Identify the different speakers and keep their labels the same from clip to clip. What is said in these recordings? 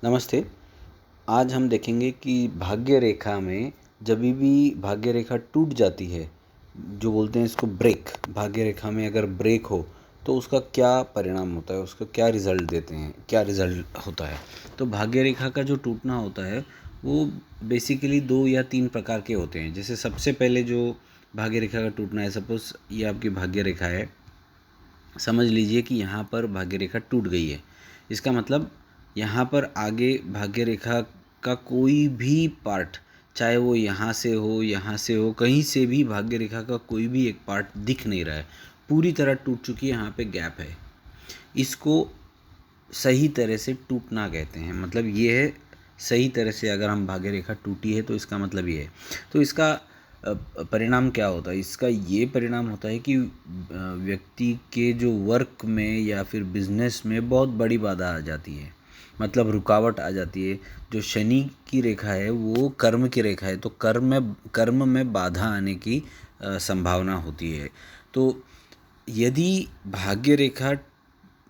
Speaker 1: नमस्ते। आज हम देखेंगे कि भाग्य रेखा में जभी भी भाग्य रेखा टूट जाती है, जो बोलते हैं इसको ब्रेक, भाग्य रेखा में अगर ब्रेक हो तो उसका क्या परिणाम होता है, उसका क्या रिज़ल्ट देते हैं, क्या रिज़ल्ट होता है। तो भाग्य रेखा का जो टूटना होता है वो बेसिकली 2 या 3 प्रकार के होते हैं। जैसे सबसे पहले जो भाग्य रेखा का टूटना है, सपोज़ ये आपकी भाग्य रेखा है, समझ लीजिए कि यहाँ पर भाग्य रेखा टूट गई है। इसका मतलब यहाँ पर आगे भाग्य रेखा का कोई भी पार्ट, चाहे वो यहाँ से हो, कहीं से भी भाग्य रेखा का कोई भी एक पार्ट दिख नहीं रहा है, पूरी तरह टूट चुकी है, यहाँ पे गैप है। इसको सही तरह से टूटना कहते हैं। मतलब ये है, सही तरह से अगर हम भाग्य रेखा टूटी है तो इसका मतलब ये है। तो इसका परिणाम क्या होता है? इसका ये परिणाम होता है कि व्यक्ति के जो वर्क में या फिर बिजनेस में बहुत बड़ी बाधा आ जाती है, मतलब रुकावट आ जाती है। जो शनि की रेखा है वो कर्म की रेखा है, तो कर्म में बाधा आने की संभावना होती है। तो यदि भाग्य रेखा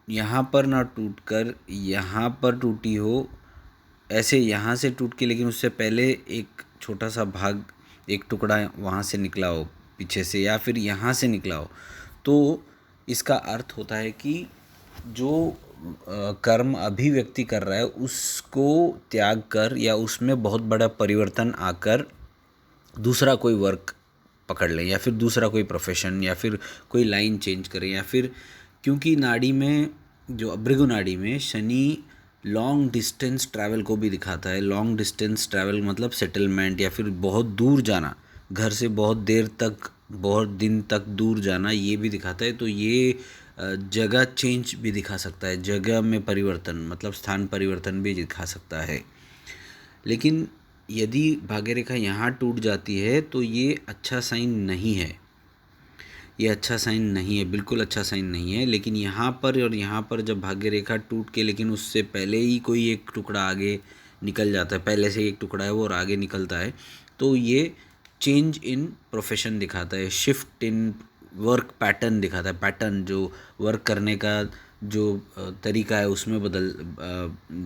Speaker 1: यहाँ पर ना टूट कर यहाँ पर टूटी हो, ऐसे यहाँ से टूट के, लेकिन उससे पहले एक छोटा सा भाग, एक टुकड़ा वहाँ से निकला हो पीछे से, या फिर यहाँ से निकला हो, तो इसका अर्थ होता है कि जो कर्म अभी व्यक्ति कर रहा है उसको त्याग कर, या उसमें बहुत बड़ा परिवर्तन आकर दूसरा कोई वर्क पकड़ लें, या फिर दूसरा कोई प्रोफेशन, या फिर कोई लाइन चेंज करें, या फिर क्योंकि नाड़ी में, जो भृगु नाड़ी में शनि लॉन्ग डिस्टेंस ट्रैवल को भी दिखाता है। लॉन्ग डिस्टेंस ट्रैवल मतलब सेटलमेंट, या फिर बहुत दूर जाना, घर से बहुत देर तक, बहुत दिन तक दूर जाना, ये भी दिखाता है। तो ये जगह चेंज भी दिखा सकता है, जगह में परिवर्तन मतलब स्थान परिवर्तन भी दिखा सकता है। लेकिन यदि भाग्य रेखा यहाँ टूट जाती है तो ये अच्छा साइन नहीं है, ये अच्छा साइन नहीं है, बिल्कुल अच्छा साइन नहीं है। लेकिन यहाँ पर और यहाँ पर जब भाग्य रेखा टूट के, लेकिन उससे पहले ही कोई एक टुकड़ा आगे निकल जाता है, पहले से एक टुकड़ा है वो और आगे निकलता है, तो ये चेंज इन प्रोफेशन दिखाता है, शिफ्ट इन वर्क पैटर्न दिखाता है। पैटर्न जो वर्क करने का जो तरीका है उसमें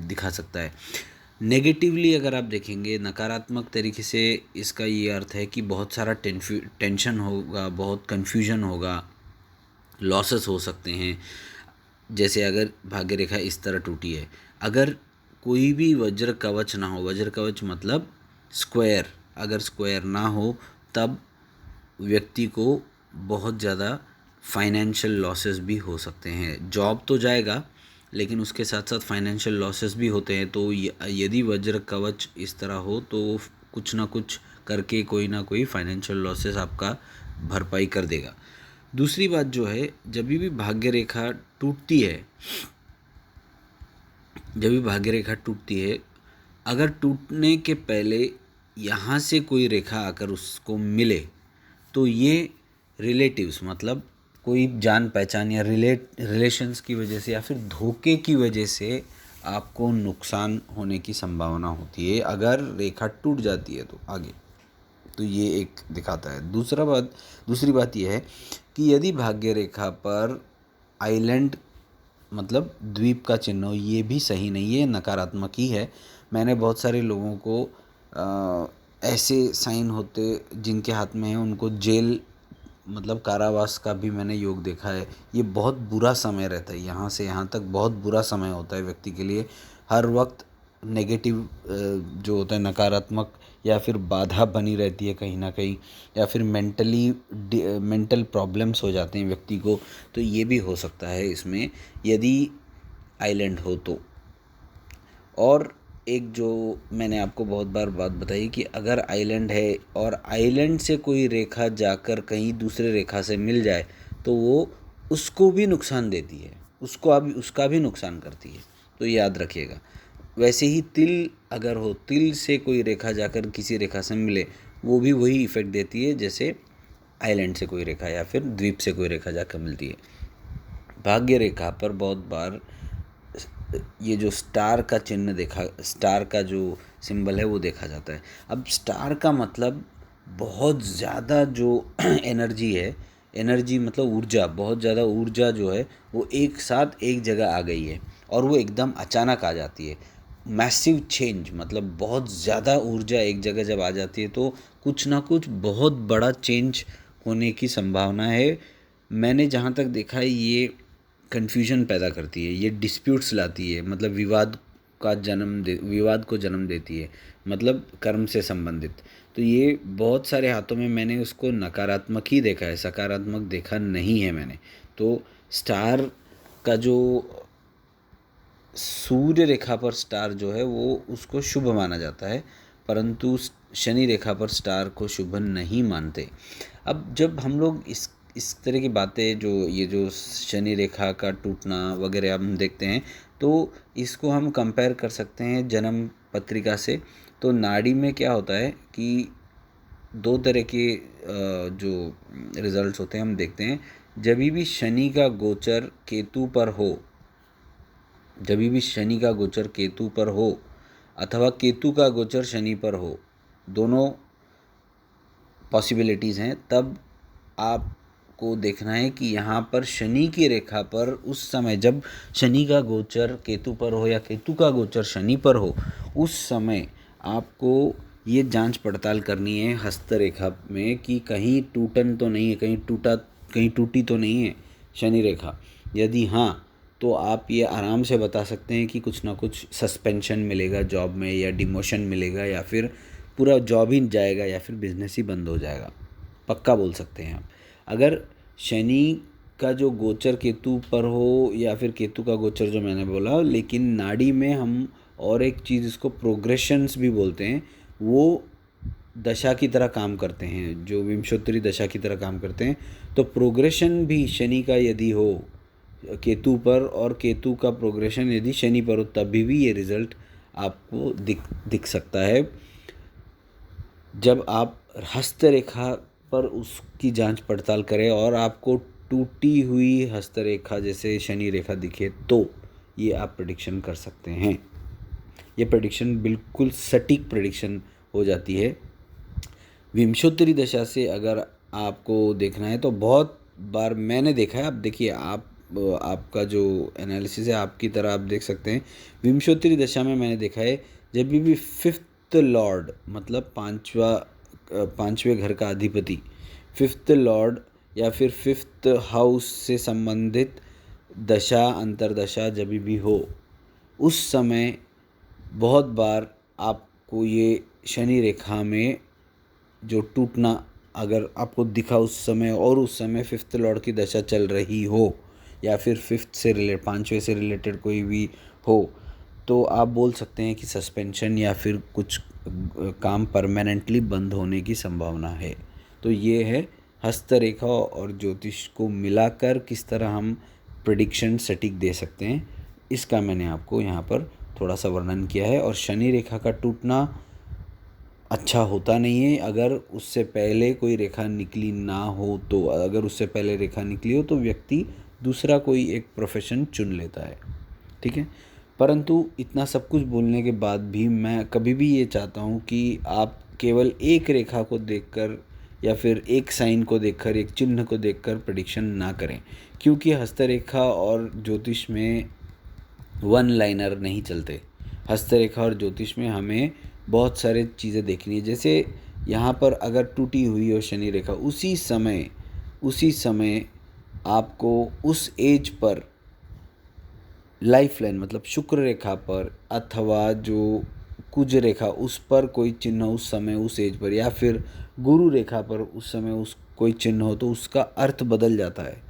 Speaker 1: दिखा सकता है। नेगेटिवली अगर आप देखेंगे, नकारात्मक तरीके से, इसका ये अर्थ है कि बहुत सारा टेंशन होगा, बहुत कन्फ्यूजन होगा, लॉसेस हो सकते हैं। जैसे अगर भाग्य रेखा इस तरह टूटी है, अगर कोई भी वज्र कवच ना हो, वज्र कवच मतलब स्क्वायर, अगर स्क्वायर ना हो तब व्यक्ति को बहुत ज़्यादा फाइनेंशियल लॉसेस भी हो सकते हैं। जॉब तो जाएगा, लेकिन उसके साथ साथ फाइनेंशियल लॉसेस भी होते हैं। तो यदि वज्र कवच इस तरह हो तो कुछ ना कुछ करके कोई ना कोई फाइनेंशियल लॉसेस आपका भरपाई कर देगा। दूसरी बात जो है, जब भी भाग्य रेखा टूटती है, जब भी भाग्य रेखा टूटती है, अगर टूटने के पहले यहाँ से कोई रेखा आकर उसको मिले तो ये रिलेटिव्स मतलब कोई जान पहचान या रिलेशंस की वजह से, या फिर धोखे की वजह से आपको नुकसान होने की संभावना होती है अगर रेखा टूट जाती है तो आगे। तो ये एक दिखाता है। दूसरी बात यह है कि यदि भाग्य रेखा पर आइलैंड मतलब द्वीप का चिन्ह हो, ये भी सही नहीं है, नकारात्मक ही है। मैंने बहुत सारे लोगों को ऐसे साइन होते जिनके हाथ में है, उनको जेल मतलब कारावास का भी मैंने योग देखा है। ये बहुत बुरा समय रहता है, यहाँ से यहाँ तक बहुत बुरा समय होता है व्यक्ति के लिए। हर वक्त नेगेटिव जो होता है, नकारात्मक या फिर बाधा बनी रहती है कहीं ना कहीं, या फिर मेंटल प्रॉब्लम्स हो जाते हैं व्यक्ति को। तो ये भी हो सकता है इसमें, यदि आइलैंड हो तो। और एक जो मैंने आपको बहुत बार बात बताई कि अगर आइलैंड है और आइलैंड से कोई रेखा जाकर कहीं दूसरे रेखा से मिल जाए तो वो उसको भी नुकसान देती है, उसका भी नुकसान करती है। तो याद रखिएगा। वैसे ही तिल अगर हो, तिल से कोई रेखा जाकर किसी रेखा से मिले, वो भी वही इफ़ेक्ट देती है जैसे आइलैंड से कोई रेखा या फिर द्वीप से कोई रेखा जाकर मिलती है। भाग्य रेखा पर बहुत बार ये जो स्टार का चिन्ह देखा, स्टार का जो सिंबल है वो देखा जाता है। अब स्टार का मतलब बहुत ज़्यादा जो एनर्जी है, एनर्जी मतलब ऊर्जा, बहुत ज़्यादा ऊर्जा जो है वो एक साथ एक जगह आ गई है और वो एकदम अचानक आ जाती है। मैसिव चेंज, मतलब बहुत ज़्यादा ऊर्जा एक जगह जब आ जाती है तो कुछ ना कुछ बहुत बड़ा चेंज होने की संभावना है। मैंने जहाँ तक देखा है ये कन्फ्यूजन पैदा करती है, ये डिस्प्यूट्स लाती है, मतलब विवाद को जन्म देती है, मतलब कर्म से संबंधित। तो ये बहुत सारे हाथों में मैंने उसको नकारात्मक ही देखा है, सकारात्मक देखा नहीं है मैंने। तो स्टार का जो सूर्य रेखा पर स्टार जो है वो उसको शुभ माना जाता है, परंतु शनि रेखा पर स्टार को शुभ नहीं मानते। अब जब हम लोग इस तरह की बातें, जो ये जो शनि रेखा का टूटना वगैरह हम देखते हैं, तो इसको हम कंपेयर कर सकते हैं जन्म पत्रिका से। तो नाड़ी में क्या होता है कि दो तरह के जो रिजल्ट्स होते हैं हम देखते हैं। जब भी शनि का गोचर केतु पर हो, जब भी शनि का गोचर केतु पर हो अथवा केतु का गोचर शनि पर हो, दोनों पॉसिबिलिटीज़ हैं, तब आपको देखना है कि यहाँ पर शनि की रेखा पर उस समय जब शनि का गोचर केतु पर हो या केतु का गोचर शनि पर हो, उस समय आपको ये जांच पड़ताल करनी है हस्त रेखा में कि कहीं टूटन तो नहीं है, कहीं टूटी तो नहीं है शनि रेखा। यदि हाँ, तो आप ये आराम से बता सकते हैं कि कुछ ना कुछ सस्पेंशन मिलेगा जॉब में, या डिमोशन मिलेगा, या फिर पूरा जॉब ही जाएगा, या फिर बिजनेस ही बंद हो जाएगा, पक्का बोल सकते हैं आप। अगर शनि का जो गोचर केतु पर हो या फिर केतु का गोचर जो मैंने बोला, लेकिन नाड़ी में हम और एक चीज़ इसको प्रोग्रेशंस भी बोलते हैं, वो दशा की तरह काम करते हैं, जो विंशोत्तरी दशा की तरह काम करते हैं। तो प्रोग्रेशन भी शनि का यदि हो केतु पर, और केतु का प्रोग्रेशन यदि शनि पर हो, तभी भी ये रिज़ल्ट आपको दिख सकता है। जब आप हस्तरेखा पर उसकी जांच पड़ताल करें और आपको टूटी हुई हस्तरेखा जैसे शनि रेखा दिखे, तो ये आप प्रेडिक्शन कर सकते हैं। ये प्रेडिक्शन बिल्कुल सटीक प्रेडिक्शन हो जाती है। विंशोत्तरी दशा से अगर आपको देखना है तो बहुत बार मैंने देखा है। अब देखिए, आपका जो एनालिसिस है आपकी तरह आप देख सकते हैं। विंशोत्तरी दशा में मैंने देखा है जब भी फिफ्थ लॉर्ड, मतलब पांचवें घर का अधिपति, फिफ्थ लॉर्ड या फिर फिफ्थ हाउस से संबंधित दशा अंतरदशा जब भी हो, उस समय बहुत बार आपको ये शनि रेखा में जो टूटना अगर आपको दिखा उस समय, और उस समय फिफ्थ लॉर्ड की दशा चल रही हो, या फिर पांचवें से रिलेटेड कोई भी हो, तो आप बोल सकते हैं कि सस्पेंशन या फिर कुछ काम परमानेंटली बंद होने की संभावना है। तो ये है हस्तरेखा और ज्योतिष को मिलाकर किस तरह हम प्रेडिक्शन सटीक दे सकते हैं, इसका मैंने आपको यहाँ पर थोड़ा सा वर्णन किया है। और शनि रेखा का टूटना अच्छा होता नहीं है अगर उससे पहले कोई रेखा निकली ना हो। तो अगर उससे पहले रेखा निकली हो तो व्यक्ति दूसरा कोई एक प्रोफेशन चुन लेता है, ठीक है। परंतु इतना सब कुछ बोलने के बाद भी मैं कभी भी ये चाहता हूँ कि आप केवल एक रेखा को देखकर या फिर एक साइन को देखकर, एक चिन्ह को देखकर प्रेडिक्शन ना करें, क्योंकि हस्तरेखा और ज्योतिष में वन लाइनर नहीं चलते। हस्तरेखा और ज्योतिष में हमें बहुत सारे चीज़ें देखनी है। जैसे यहाँ पर अगर टूटी हुई हो शनि रेखा, उसी समय आपको उस एज पर लाइफ लाइन, मतलब शुक्र रेखा पर अथवा जो कुज रेखा उस पर कोई चिन्ह उस समय उस एज पर, या फिर गुरु रेखा पर उस समय उस कोई चिन्ह हो, तो उसका अर्थ बदल जाता है,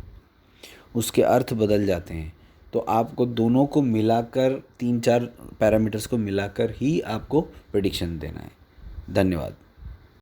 Speaker 1: उसके अर्थ बदल जाते हैं। तो आपको दोनों को मिलाकर, 3-4 पैरामीटर्स को मिलाकर ही आपको प्रेडिक्शन देना है। धन्यवाद।